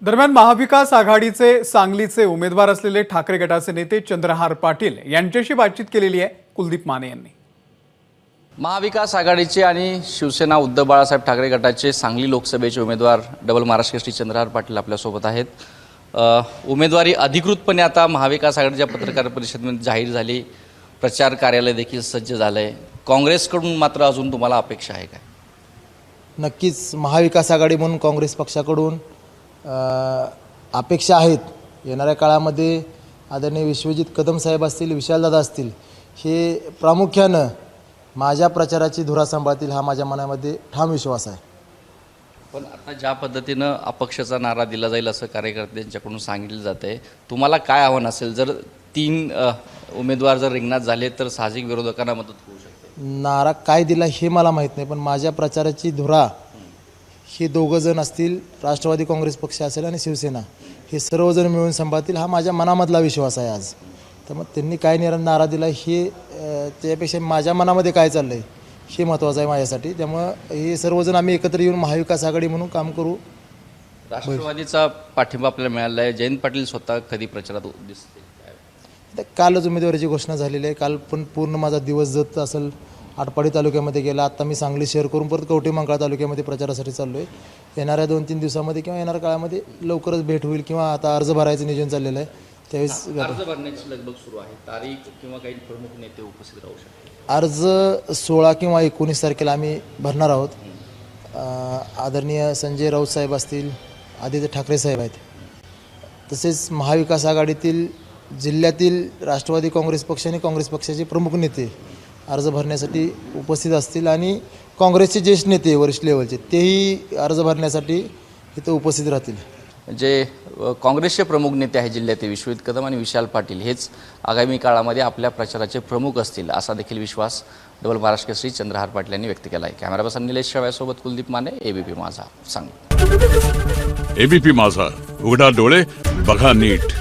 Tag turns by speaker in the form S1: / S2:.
S1: दरम्यान महाविकास आघाडीचे सांगलीचे उमेदवार असलेले ठाकरे गटाचे नेते चंद्रहार पाटील यांच्याशी बातचीत केलेली आहे कुलदीप माने यांनी।
S2: महाविकास आघाडीचे आणि शिवसेना उद्धव बाळासाहेब ठाकरे गटाचे सांगली लोकसभेचे उमेदवार डबल महाराष्ट्र केसरी चंद्रहार पाटील आपल्यासोबत आहेत। उमेदवारी अधिकृतपणे आता महाविकास आघाडीच्या पत्रकार परिषदेमध्ये जाहीर झाली, प्रचार कार्यालय देखील सज्ज झालंय। काँग्रेसकडून मात्र अजून तुम्हाला अपेक्षा आहे काय?
S3: नक्कीच महाविकास आघाडी म्हणून काँग्रेस पक्षाकडून अपेक्षा आहेत। येणाऱ्या काळामध्ये आदरणीय विश्वजित कदम साहेब असतील, विशालदादा असतील, हे प्रामुख्यानं माझ्या प्रचाराची धुरा सांभाळतील हा माझ्या मनामध्ये ठाम विश्वास आहे।
S2: पण आता ज्या पद्धतीनं अपक्षाचा नारा दिला जाईल असं कार्यकर्त्यांच्याकडून सांगितलं जातंय, तुम्हाला काय आव्हान असेल? जर 3 उमेदवार जर रिंगणात झाले तर साहजिक विरोधकांना मदत होऊ शकते।
S3: नारा काय दिला हे मला माहीत नाही, पण माझ्या प्रचाराची धुरा हे दोघं जण असतील, राष्ट्रवादी काँग्रेस पक्ष असेल आणि शिवसेना, हे सर्वजण मिळून सांभाळतील हा माझ्या मनामधला विश्वास आहे आज। त्यामुळे त्यांनी काय नारा दिला हे त्यापेक्षा माझ्या मनामध्ये काय चाललं आहे हे महत्त्वाचं आहे माझ्यासाठी। त्यामुळं हे सर्वजण आम्ही एकत्र येऊन महाविकास आघाडी म्हणून काम करू।
S2: राष्ट्रवादीचा पाठिंबा आपल्याला मिळाला आहे। जयंत पाटील स्वतः कधी प्रचारात दिसते?
S3: तर कालच उमेदवारीची घोषणा झालेली आहे। काल पण पूर्ण माझा दिवस जात असेल आटपाडी तालुक्यामध्ये गेला। आता मी सांगली शहर करून परत कवठेमहांकाळ तालुक्यामध्ये प्रचारासाठी चाललो आहे। येणाऱ्या 2-3 दिवसामध्ये किंवा येणाऱ्या काळामध्ये लवकरच भेट होईल किंवा आता अर्ज भरायचं नियोजन चाललेलं आहे, त्यावेळेस
S2: अर्ज भरण्याची लगबग सुरू आहे। तारीख किंवा काही प्रमुख नेते उपस्थित राहू शकतात?
S3: अर्ज 16 किंवा 19 तारखेला आम्ही भरणार आहोत। आदरणीय संजय राऊत साहेब असतील, आदित्य ठाकरे साहेब आहेत, तसेच महाविकास आघाडीतील जिल्ह्यातील राष्ट्रवादी काँग्रेस पक्ष आणि काँग्रेस पक्षाचे प्रमुख नेते अर्ज भरण्यासाठी उपस्थित असतील आणि काँग्रेसचे ज्येष्ठ नेते वरिष्ठ लेवलचे तेही अर्ज भरण्यासाठी इथं उपस्थित राहतील।
S2: जे काँग्रेसचे प्रमुख नेते आहेत जिल्ह्यातील विश्वजित कदम आणि विशाल पाटील, हेच आगामी काळामध्ये आपल्या प्रचाराचे प्रमुख असतील असा देखील विश्वास डबल महाराष्ट्र केसरी चंद्रहार पाटील यांनी व्यक्त केला आहे। कॅमेरा पर्सन निलेश शेळ्यासोबत कुलदीप माने, एबीपी माझा, सांगली।
S4: एबीपी माझा, उघडा डोळे बघा नीट।